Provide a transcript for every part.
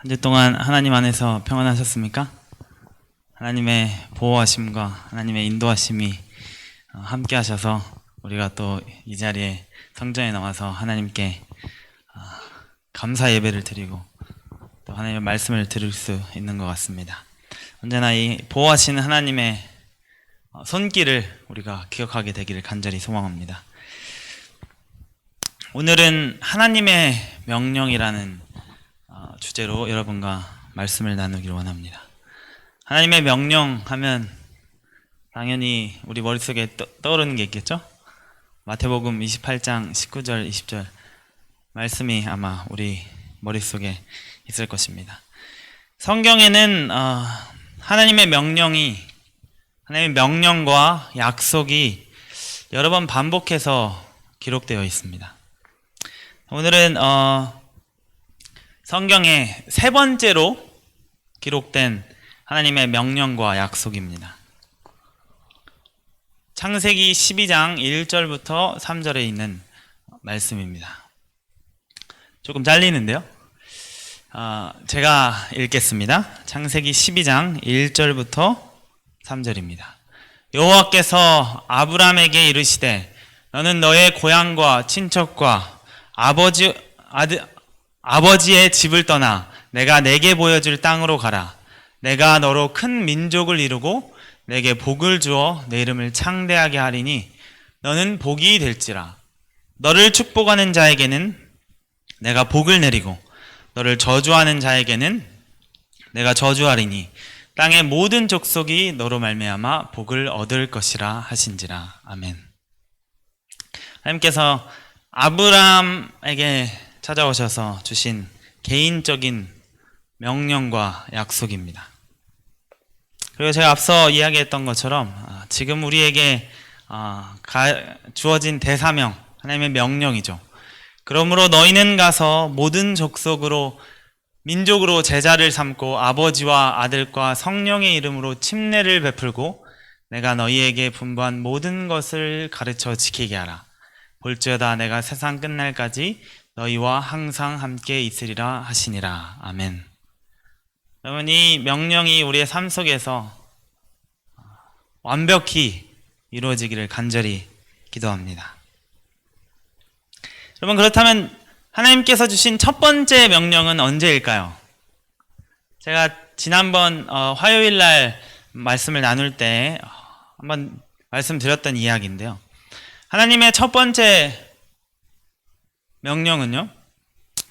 한 주 동안 하나님 안에서 평안하셨습니까? 하나님의 보호하심과 하나님의 인도하심이 함께 하셔서 우리가 또 이 자리에 성전에 나와서 하나님께 감사 예배를 드리고 또 하나님의 말씀을 들을 수 있는 것 같습니다. 언제나 이 보호하시는 하나님의 손길을 우리가 기억하게 되기를 간절히 소망합니다. 오늘은 하나님의 명령이라는 주제로 여러분과 말씀을 나누기를 원합니다. 하나님의 명령하면 당연히 우리 머릿속에 떠오르는 게 있겠죠? 마태복음 28장 19절 20절 말씀이 아마 우리 머릿속에 있을 것입니다. 성경에는 하나님의 명령과 약속이 여러 번 반복해서 기록되어 있습니다. 오늘은 성경의 세 번째로 기록된 하나님의 명령과 약속입니다. 창세기 12장 1절부터 3절에 있는 말씀입니다. 조금 잘리는데요. 제가 읽겠습니다. 창세기 12장 1절부터 3절입니다. 여호와께서 아브람에게 이르시되 너는 너의 고향과 친척과 아버지의 집을 떠나 내가 내게 보여줄 땅으로 가라. 내가 너로 큰 민족을 이루고 내게 복을 주어 내 이름을 창대하게 하리니 너는 복이 될지라. 너를 축복하는 자에게는 내가 복을 내리고 너를 저주하는 자에게는 내가 저주하리니 땅의 모든 족속이 너로 말미암아 복을 얻을 것이라 하신지라. 아멘. 하나님께서 아브람에게 찾아오셔서 주신 개인적인 명령과 약속입니다. 그리고 제가 앞서 이야기했던 것처럼 지금 우리에게 주어진 대사명, 하나님의 명령이죠. 그러므로 너희는 가서 모든 족속으로 민족으로 제자를 삼고 아버지와 아들과 성령의 이름으로 침례를 베풀고 내가 너희에게 분부한 모든 것을 가르쳐 지키게 하라. 볼지어다 내가 세상 끝날까지 너희와 항상 함께 있으리라 하시니라. 아멘. 여러분, 이 명령이 우리의 삶 속에서 완벽히 이루어지기를 간절히 기도합니다. 여러분, 그렇다면 하나님께서 주신 첫 번째 명령은 언제일까요? 제가 지난번 화요일 날 말씀을 나눌 때 한번 말씀드렸던 이야기인데요. 하나님의 첫 번째 명령은요,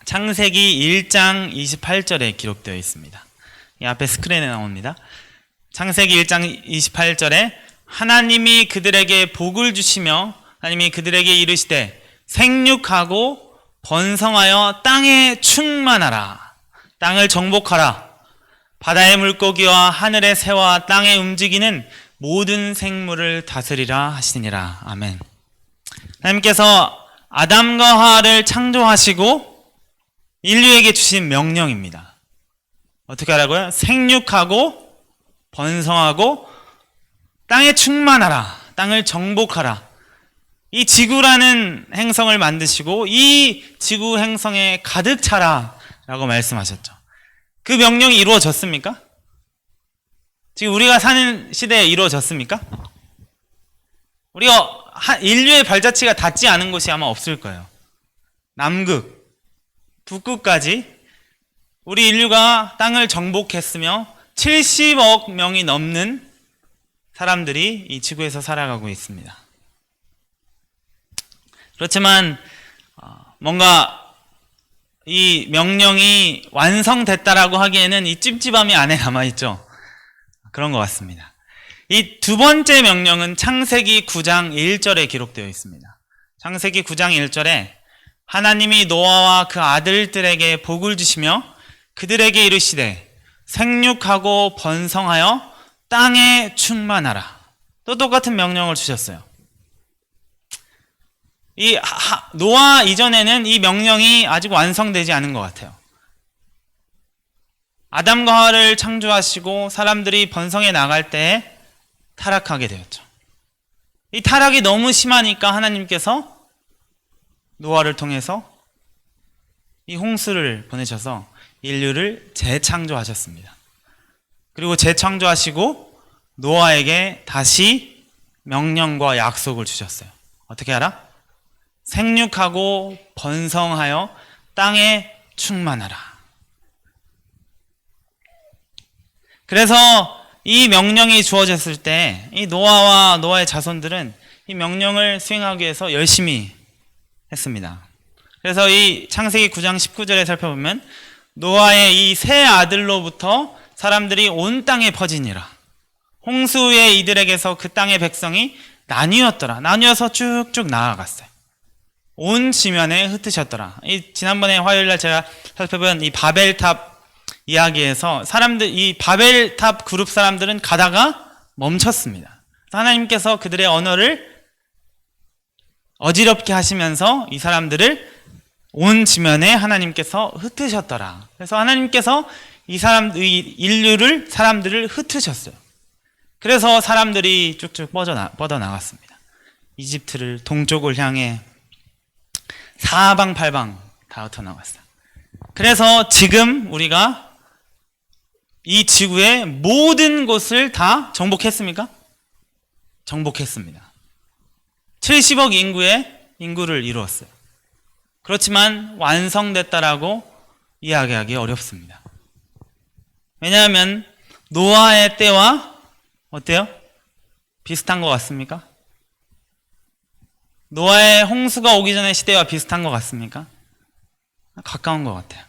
창세기 1장 28절에 기록되어 있습니다. 이 앞에 스크린에 나옵니다. 창세기 1장 28절에 하나님이 그들에게 복을 주시며 하나님이 그들에게 이르시되 생육하고 번성하여 땅에 충만하라. 땅을 정복하라. 바다의 물고기와 하늘의 새와 땅에 움직이는 모든 생물을 다스리라 하시니라. 아멘. 하나님께서 아담과 하와를 창조하시고 인류에게 주신 명령입니다. 어떻게 하라고요? 생육하고 번성하고 땅에 충만하라. 땅을 정복하라. 이 지구라는 행성을 만드시고 이 지구 행성에 가득 차라 라고 말씀하셨죠. 그 명령이 이루어졌습니까? 지금 우리가 사는 시대에 이루어졌습니까? 우리가 인류의 발자취가 닿지 않은 곳이 아마 없을 거예요. 남극, 북극까지 우리 인류가 땅을 정복했으며 70억 명이 넘는 사람들이 이 지구에서 살아가고 있습니다. 그렇지만 뭔가 이 명령이 완성됐다라고 하기에는 이 찝찝함이 안에 남아있죠. 그런 것 같습니다. 이 두 번째 명령은 창세기 9장 1절에 기록되어 있습니다. 창세기 9장 1절에 하나님이 노아와 그 아들들에게 복을 주시며 그들에게 이르시되 생육하고 번성하여 땅에 충만하라. 또 똑같은 명령을 주셨어요. 이 노아 이전에는 이 명령이 아직 완성되지 않은 것 같아요. 아담과 하와를 창조하시고 사람들이 번성해 나갈 때 타락하게 되었죠. 이 타락이 너무 심하니까 하나님께서 노아를 통해서 이 홍수를 보내셔서 인류를 재창조하셨습니다. 그리고 재창조하시고 노아에게 다시 명령과 약속을 주셨어요. 어떻게 알아? 생육하고 번성하여 땅에 충만하라. 그래서 이 명령이 주어졌을 때 이 노아와 노아의 자손들은 이 명령을 수행하기 위해서 열심히 했습니다. 그래서 이 창세기 9장 19절에 살펴보면 노아의 이 세 아들로부터 사람들이 온 땅에 퍼지니라. 홍수에 이들에게서 그 땅의 백성이 나뉘었더라. 나뉘어서 쭉쭉 나아갔어요. 온 지면에 흩으셨더라. 지난번에 화요일날 제가 살펴본 이 바벨탑 이야기에서 이 바벨탑 그룹 사람들은 가다가 멈췄습니다. 하나님께서 그들의 언어를 어지럽게 하시면서 이 사람들을 온 지면에 하나님께서 흩으셨더라. 그래서 하나님께서 사람들을 흩으셨어요. 그래서 사람들이 쭉쭉 뻗어나갔습니다. 이집트를 동쪽을 향해 사방팔방 다 흩어나갔어요. 그래서 지금 우리가 이 지구의 모든 곳을 다 정복했습니까? 정복했습니다. 70억 인구를 이루었어요. 그렇지만 완성됐다라고 이야기하기 어렵습니다. 왜냐하면 노아의 때와 어때요? 비슷한 것 같습니까? 노아의 홍수가 오기 전의 시대와 비슷한 것 같습니까? 가까운 것 같아요.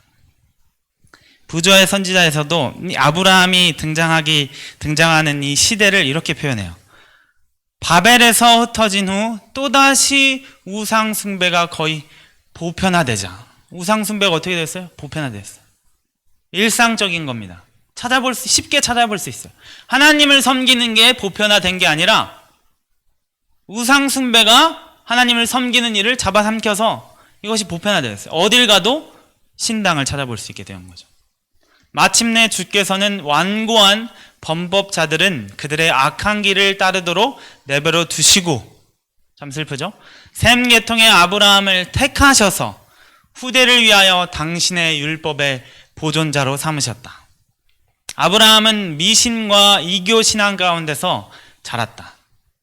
부조의 선지자에서도 아브라함이 등장하는 이 시대를 이렇게 표현해요. 바벨에서 흩어진 후 또다시 우상 숭배가 거의 보편화되자. 우상 숭배가 어떻게 됐어요? 보편화됐어요. 일상적인 겁니다. 쉽게 찾아볼 수 있어요. 하나님을 섬기는 게 보편화된 게 아니라 우상 숭배가 하나님을 섬기는 일을 잡아삼켜서 이것이 보편화되었어요. 어딜 가도 신당을 찾아볼 수 있게 된 거죠. 마침내 주께서는 완고한 범법자들은 그들의 악한 길을 따르도록 내버려 두시고, 참 슬프죠? 셈 계통의 아브라함을 택하셔서 후대를 위하여 당신의 율법의 보존자로 삼으셨다. 아브라함은 미신과 이교 신앙 가운데서 자랐다.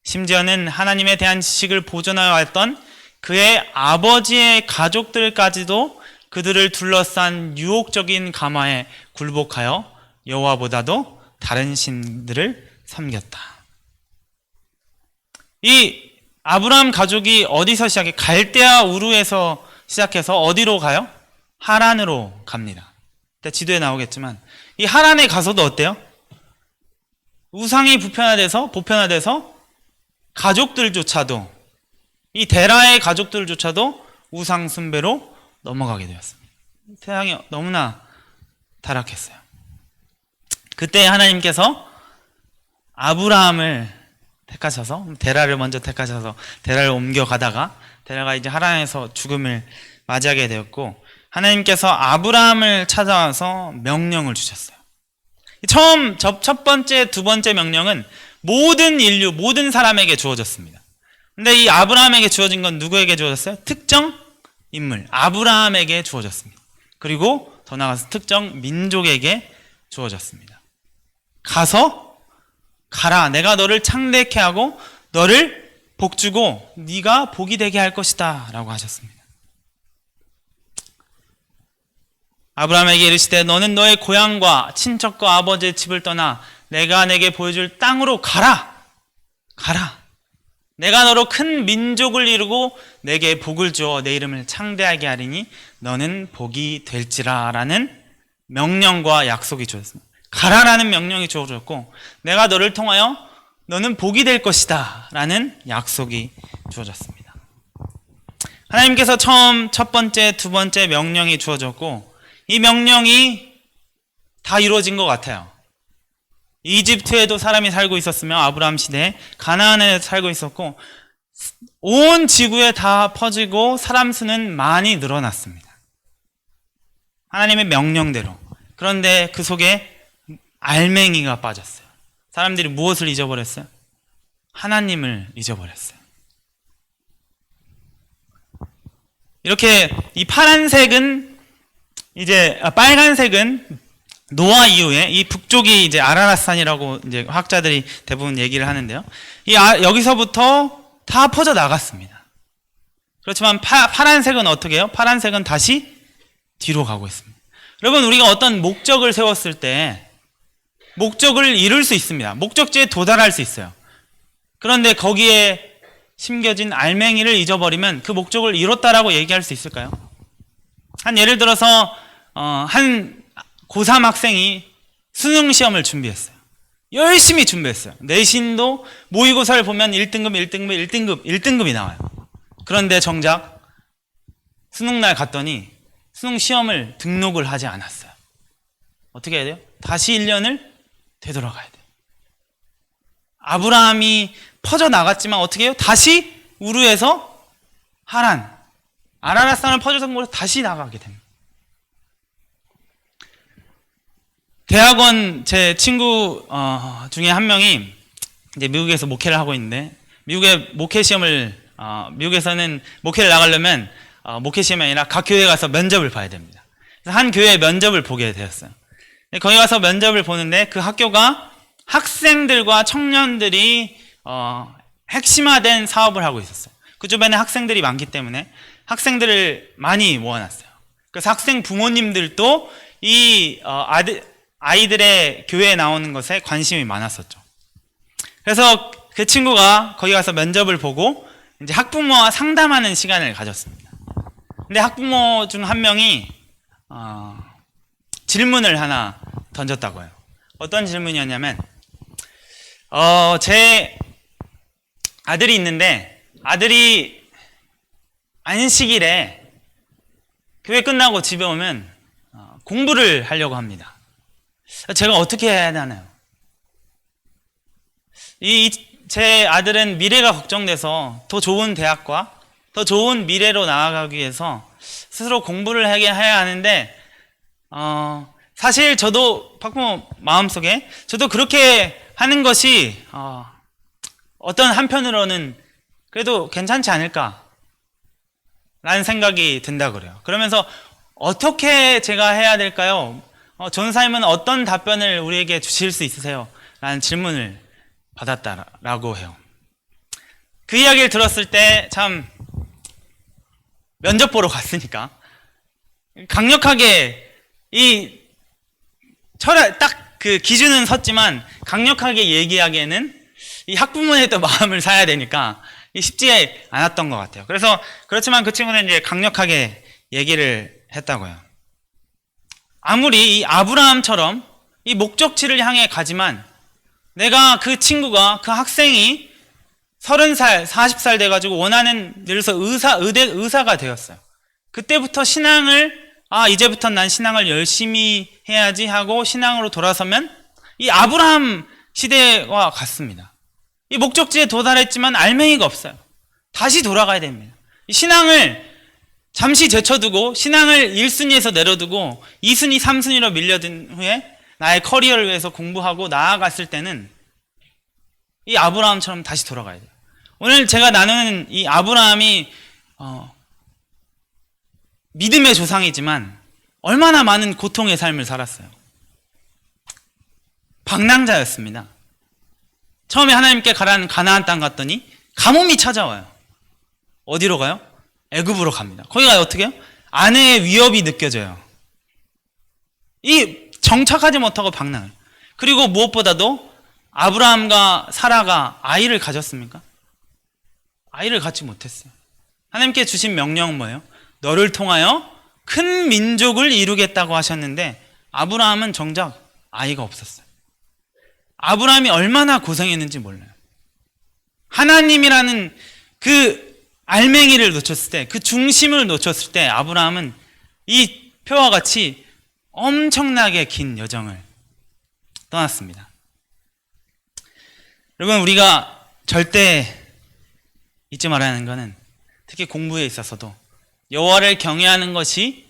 심지어는 하나님에 대한 지식을 보존하여 왔던 그의 아버지의 가족들까지도 그들을 둘러싼 유혹적인 감화에 굴복하여 여호와보다도 다른 신들을 섬겼다. 이 아브라함 가족이 어디서 시작해? 갈대아 우르에서 시작해서 어디로 가요? 하란으로 갑니다. 지도에 나오겠지만 이 하란에 가서도 어때요? 우상이 보편화돼서 가족들조차도, 이 데라의 가족들조차도 우상 숭배로 넘어가게 되었습니다. 세상이 너무나 타락했어요. 그때 하나님께서 아브라함을 택하셔서 데라를 먼저 택하셔서 데라를 옮겨가다가 데라가 이제 하란에서 죽음을 맞이하게 되었고, 하나님께서 아브라함을 찾아와서 명령을 주셨어요. 첫 번째, 두 번째 명령은 모든 인류, 모든 사람에게 주어졌습니다. 근데 이 아브라함에게 주어진 건 누구에게 주어졌어요? 특정 인물, 아브라함에게 주어졌습니다. 그리고 더 나아가서 특정 민족에게 주어졌습니다. 가라. 내가 너를 창대케 하고 너를 복주고 네가 복이 되게 할 것이다 라고 하셨습니다. 아브라함에게 이르시되 너는 너의 고향과 친척과 아버지의 집을 떠나 내가 내게 보여줄 땅으로 가라. 내가 너로 큰 민족을 이루고 내게 복을 주어 내 이름을 창대하게 하리니 너는 복이 될지라 라는 명령과 약속이 주어졌습니다. 가라라는 명령이 주어졌고 내가 너를 통하여 너는 복이 될 것이다 라는 약속이 주어졌습니다. 하나님께서 첫 번째, 두 번째 명령이 주어졌고 이 명령이 다 이루어진 것 같아요. 이집트에도 사람이 살고 있었으며 아브라함 시대에 가나안에 살고 있었고 온 지구에 다 퍼지고 사람 수는 많이 늘어났습니다. 하나님의 명령대로. 그런데 그 속에 알맹이가 빠졌어요. 사람들이 무엇을 잊어버렸어요? 하나님을 잊어버렸어요. 이렇게 이 파란색은 이제 빨간색은 노아 이후에 이 북쪽이 이제 아라랏산이라고 이제 학자들이 대부분 얘기를 하는데요. 여기서부터 다 퍼져 나갔습니다. 그렇지만 파란색은 어떻게 해요? 파란색은 다시 뒤로 가고 있습니다. 여러분, 우리가 어떤 목적을 세웠을 때 목적을 이룰 수 있습니다. 목적지에 도달할 수 있어요. 그런데 거기에 심겨진 알맹이를 잊어버리면 그 목적을 이뤘다라고 얘기할 수 있을까요? 예를 들어서 한 고3 학생이 수능 시험을 준비했어요. 열심히 준비했어요. 내신도 모의고사를 보면 1등급이 나와요. 그런데 정작 수능날 갔더니 수능 시험을 등록을 하지 않았어요. 어떻게 해야 돼요? 다시 1년을 되돌아가야 돼요. 아브라함이 퍼져 나갔지만 어떻게 해요? 다시 우르에서 하란, 아라랏산을 퍼져서 다시 나가게 됩니다. 대학원 제 친구 중에 한 명이 이제 미국에서 목회를 하고 있는데, 미국의 목회 시험을 미국에서는 목회를 나가려면 목회 시험이 아니라 각 교회에 가서 면접을 봐야 됩니다. 그래서 한 교회 면접을 보게 되었어요. 거기 가서 면접을 보는데 그 학교가 학생들과 청년들이 핵심화된 사업을 하고 있었어요. 그 주변에 학생들이 많기 때문에 학생들을 많이 모아놨어요. 그래서 학생 부모님들도 이 아이들의 교회에 나오는 것에 관심이 많았었죠. 그래서 그 친구가 거기 가서 면접을 보고 이제 학부모와 상담하는 시간을 가졌습니다. 근데 학부모 중 한 명이 질문을 하나 던졌다고 해요. 어떤 질문이었냐면, 제 아들이 있는데 아들이 안식일에 교회 끝나고 집에 오면 공부를 하려고 합니다. 제가 어떻게 해야 하나요? 제 아들은 미래가 걱정돼서 더 좋은 대학과 더 좋은 미래로 나아가기 위해서 스스로 공부를 해야 하는데, 사실 저도 학부모 마음속에 저도 그렇게 하는 것이 어떤 한편으로는 그래도 괜찮지 않을까 라는 생각이 든다 그래요. 그러면서 어떻게 제가 해야 될까요? 전사님은 어떤 답변을 우리에게 주실 수 있으세요? 라는 질문을 받았다라고 해요. 그 이야기를 들었을 때 참 면접 보러 갔으니까 강력하게 이 철학 딱 그 기준은 섰지만 강력하게 얘기하기에는 이 학부모의 또 마음을 사야 되니까 쉽지 않았던 것 같아요. 그렇지만 그 친구는 이제 강력하게 얘기를 했다고요. 아무리 이 아브라함처럼 이 목적지를 향해 가지만 내가 그 친구가 그 학생이 30살, 40살 돼가지고 원하는 예를 들어서 의사가 되었어요. 그때부터 신앙을 이제부터 난 신앙을 열심히 해야지 하고 신앙으로 돌아서면 이 아브라함 시대와 같습니다. 이 목적지에 도달했지만 알맹이가 없어요. 다시 돌아가야 됩니다. 이 신앙을 잠시 제쳐두고 신앙을 1순위에서 내려두고 2순위, 3순위로 밀려든 후에 나의 커리어를 위해서 공부하고 나아갔을 때는 이 아브라함처럼 다시 돌아가야 돼요. 오늘 제가 나누는 이 아브라함이 믿음의 조상이지만 얼마나 많은 고통의 삶을 살았어요. 방랑자였습니다. 처음에 하나님께 가라는 가나안 땅 갔더니 가뭄이 찾아와요. 어디로 가요? 애굽으로 갑니다. 거기 가요. 어떻게 해요? 아내의 위협이 느껴져요. 이 정착하지 못하고 방랑을. 그리고 무엇보다도 아브라함과 사라가 아이를 가졌습니까? 아이를 갖지 못했어요. 하나님께 주신 명령은 뭐예요? 너를 통하여 큰 민족을 이루겠다고 하셨는데 아브라함은 정작 아이가 없었어요. 아브라함이 얼마나 고생했는지 몰라요. 하나님이라는 그 알맹이를 놓쳤을 때, 그 중심을 놓쳤을 때 아브라함은 이 표와 같이 엄청나게 긴 여정을 떠났습니다. 여러분, 우리가 절대 잊지 말아야 하는 것은 특히 공부에 있어서도 여호와를 경외하는 것이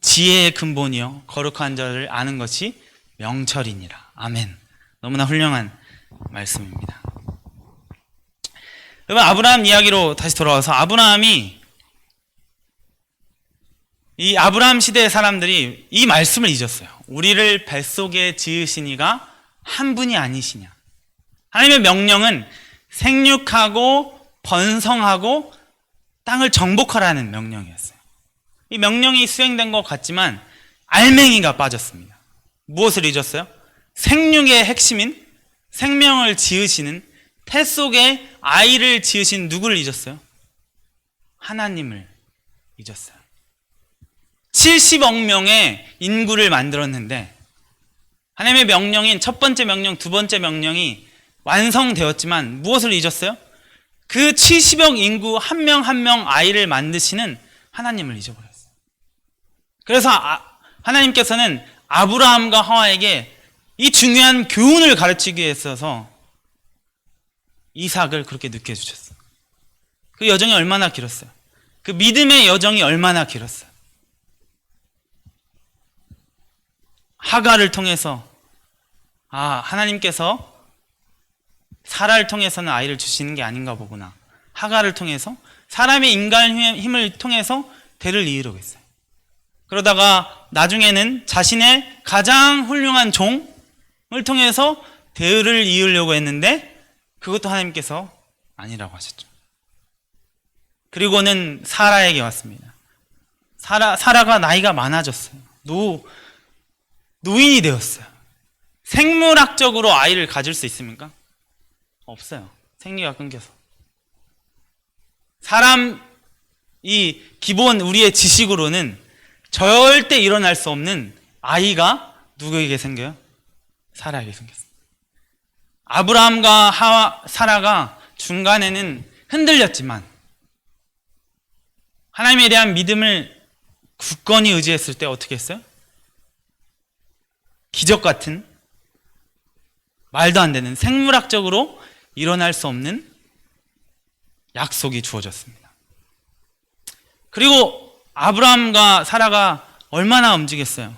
지혜의 근본이요 거룩한 자를 아는 것이 명철이니라. 아멘. 너무나 훌륭한 말씀입니다. 여러분, 아브라함 이야기로 다시 돌아와서 아브라함이 이 아브라함 시대의 사람들이 이 말씀을 잊었어요. 우리를 뱃속에 지으신 이가 한 분이 아니시냐. 하나님의 명령은 생육하고 번성하고 땅을 정복하라는 명령이었어요. 이 명령이 수행된 것 같지만 알맹이가 빠졌습니다. 무엇을 잊었어요? 생육의 핵심인 생명을 지으시는 태 속에 아이를 지으신 누구를 잊었어요? 하나님을 잊었어요. 70억 명의 인구를 만들었는데 하나님의 명령인 첫 번째 명령, 두 번째 명령이 완성되었지만 무엇을 잊었어요? 그 70억 인구 한 명 한 명 아이를 만드시는 하나님을 잊어버렸어요. 그래서 하나님께서는 아브라함과 하와에게 이 중요한 교훈을 가르치기 위해 있어서 이삭을 그렇게 늦게 주셨어요. 그 여정이 얼마나 길었어요? 그 믿음의 여정이 얼마나 길었어요? 하가를 통해서 하나님께서 사라를 통해서는 아이를 주시는 게 아닌가 보구나. 하가를 통해서 사람의 인간 힘을 통해서 대를 이으려고 했어요. 그러다가 나중에는 자신의 가장 훌륭한 종을 통해서 대를 이으려고 했는데 그것도 하나님께서 아니라고 하셨죠. 그리고는 사라에게 왔습니다. 사라가 나이가 많아졌어요. 노인이 되었어요. 생물학적으로 아이를 가질 수 있습니까? 없어요. 생리가 끊겨서. 이 기본 우리의 지식으로는 절대 일어날 수 없는 아이가 누구에게 생겨요? 사라에게 생겼어요. 아브라함과 사라가 중간에는 흔들렸지만 하나님에 대한 믿음을 굳건히 의지했을 때 어떻게 했어요? 기적 같은 말도 안 되는 생물학적으로 일어날 수 없는 약속이 주어졌습니다. 그리고 아브라함과 사라가 얼마나 움직였어요?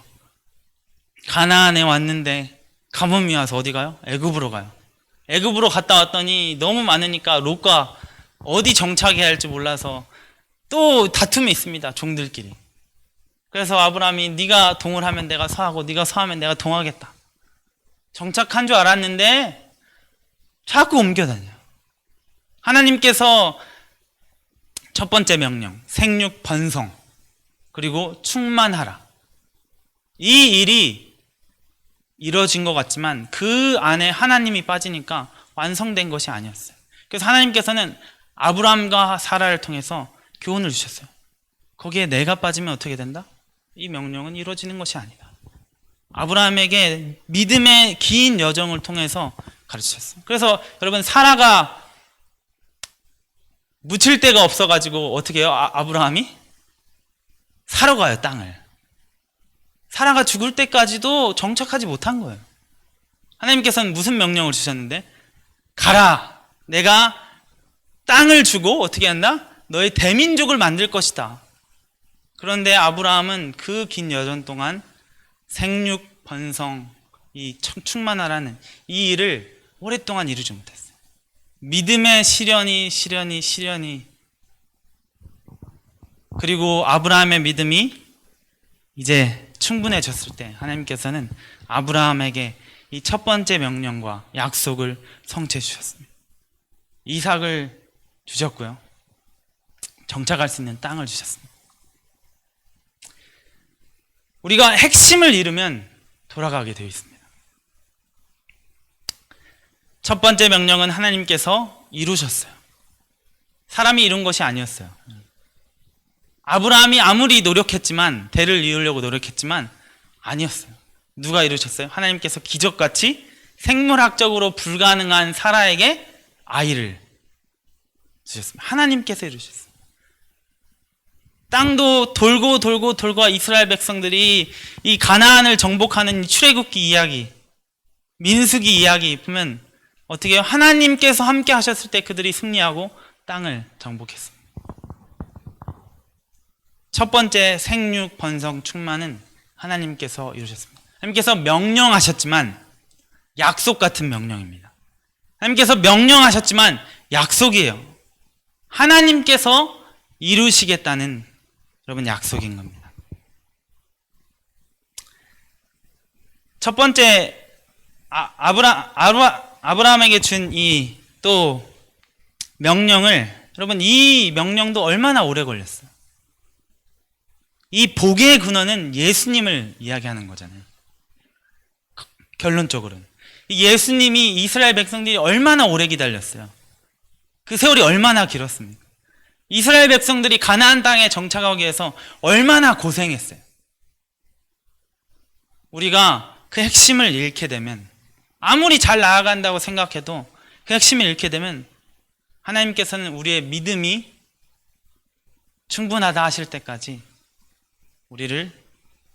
가나안에 왔는데 가뭄이 와서 어디 가요? 애굽으로 가요. 애굽으로 갔다 왔더니 너무 많으니까 롯과 어디 정착해야 할지 몰라서 또 다툼이 있습니다. 종들끼리. 그래서 아브라함이 네가 동을 하면 내가 서하고 네가 서하면 내가 동하겠다. 정착한 줄 알았는데 자꾸 옮겨다녀요. 하나님께서 첫 번째 명령, 생육 번성, 그리고 충만하라. 이 일이 이루어진 것 같지만 그 안에 하나님이 빠지니까 완성된 것이 아니었어요. 그래서 하나님께서는 아브라함과 사라를 통해서 교훈을 주셨어요. 거기에 내가 빠지면 어떻게 된다? 이 명령은 이루어지는 것이 아니다. 아브라함에게 믿음의 긴 여정을 통해서 가르치셨어요. 그래서 여러분, 사라가 묻힐 데가 없어가지고 어떻게 해요? 아브라함이? 사러 가요, 땅을. 사라가 죽을 때까지도 정착하지 못한 거예요. 하나님께서는 무슨 명령을 주셨는데? 가라! 내가 땅을 주고 어떻게 한다? 너의 대민족을 만들 것이다. 그런데 아브라함은 그 긴 여정 동안 생육, 번성, 이 충만하라는 이 일을 오랫동안 이루지 못했어요. 믿음의 시련이 그리고 아브라함의 믿음이 이제 충분해졌을 때 하나님께서는 아브라함에게 이 첫 번째 명령과 약속을 성취해 주셨습니다. 이삭을 주셨고요. 정착할 수 있는 땅을 주셨습니다. 우리가 핵심을 잃으면 돌아가게 되어 있습니다. 첫 번째 명령은 하나님께서 이루셨어요. 사람이 이룬 것이 아니었어요. 아브라함이 아무리 노력했지만, 대를 이으려고 노력했지만 아니었어요. 누가 이루셨어요? 하나님께서 기적같이 생물학적으로 불가능한 사라에게 아이를 주셨습니다. 하나님께서 이루셨어요. 땅도 돌고 이스라엘 백성들이 이 가나안을 정복하는 출애굽기 이야기, 민수기 이야기 보면 어떻게 해요? 하나님께서 함께 하셨을 때 그들이 승리하고 땅을 정복했습니다. 첫 번째 생육, 번성, 충만은 하나님께서 이루셨습니다. 하나님께서 명령하셨지만 약속 같은 명령입니다. 하나님께서 명령하셨지만 약속이에요. 하나님께서 이루시겠다는 여러분 약속인 겁니다. 첫 번째 아브라함에게 준 이 또 명령을, 여러분 이 명령도 얼마나 오래 걸렸어요. 이 복의 근원은 예수님을 이야기하는 거잖아요. 결론적으로는 예수님이 이스라엘 백성들이 얼마나 오래 기다렸어요. 그 세월이 얼마나 길었습니까? 이스라엘 백성들이 가나안 땅에 정착하기 위해서 얼마나 고생했어요. 우리가 그 핵심을 잃게 되면, 아무리 잘 나아간다고 생각해도 그 핵심을 잃게 되면 하나님께서는 우리의 믿음이 충분하다 하실 때까지 우리를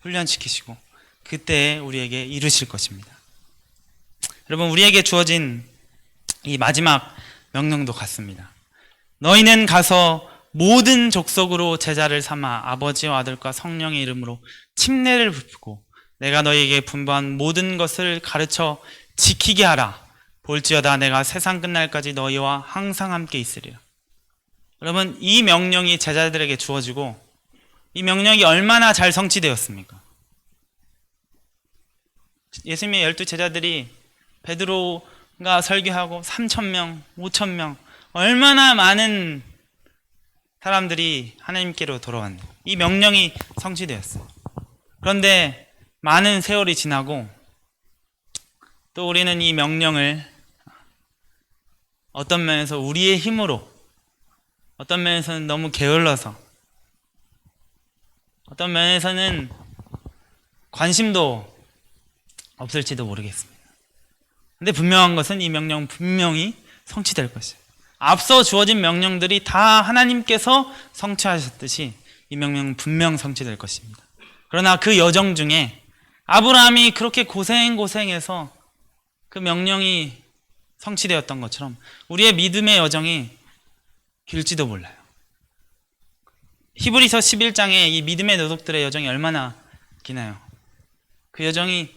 훈련시키시고 그때 우리에게 이루실 것입니다. 여러분, 우리에게 주어진 이 마지막 명령도 같습니다. 너희는 가서 모든 족속으로 제자를 삼아 아버지와 아들과 성령의 이름으로 침례를 베푸고 내가 너희에게 분부한 모든 것을 가르쳐 지키게 하라. 볼지어다 내가 세상 끝날까지 너희와 항상 함께 있으리라. 여러분, 이 명령이 제자들에게 주어지고 이 명령이 얼마나 잘 성취되었습니까? 예수님의 12 제자들이 베드로가 설교하고 3,000명, 5,000명, 얼마나 많은 사람들이 하나님께로 돌아왔네요. 이 명령이 성취되었어요. 그런데 많은 세월이 지나고 또 우리는 이 명령을 어떤 면에서 우리의 힘으로, 어떤 면에서는 너무 게을러서, 어떤 면에서는 관심도 없을지도 모르겠습니다. 근데 분명한 것은 이 명령 분명히 성취될 것이에요. 앞서 주어진 명령들이 다 하나님께서 성취하셨듯이 이 명령은 분명 성취될 것입니다. 그러나 그 여정 중에 아브라함이 그렇게 고생해서 그 명령이 성취되었던 것처럼 우리의 믿음의 여정이 길지도 몰라요. 히브리서 11장에 이 믿음의 노동들의 여정이 얼마나 기나요? 그 여정이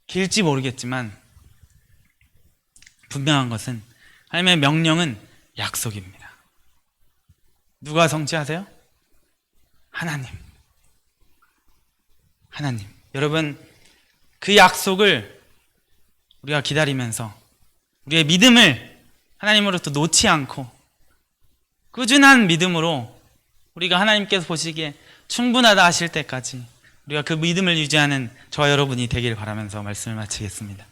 길지 모르겠지만 분명한 것은 하나님의 명령은 약속입니다. 누가 성취하세요? 하나님. 여러분, 그 약속을 우리가 기다리면서 우리의 믿음을 하나님으로부터 놓지 않고 꾸준한 믿음으로 우리가 하나님께서 보시기에 충분하다 하실 때까지 우리가 그 믿음을 유지하는 저와 여러분이 되길 바라면서 말씀을 마치겠습니다.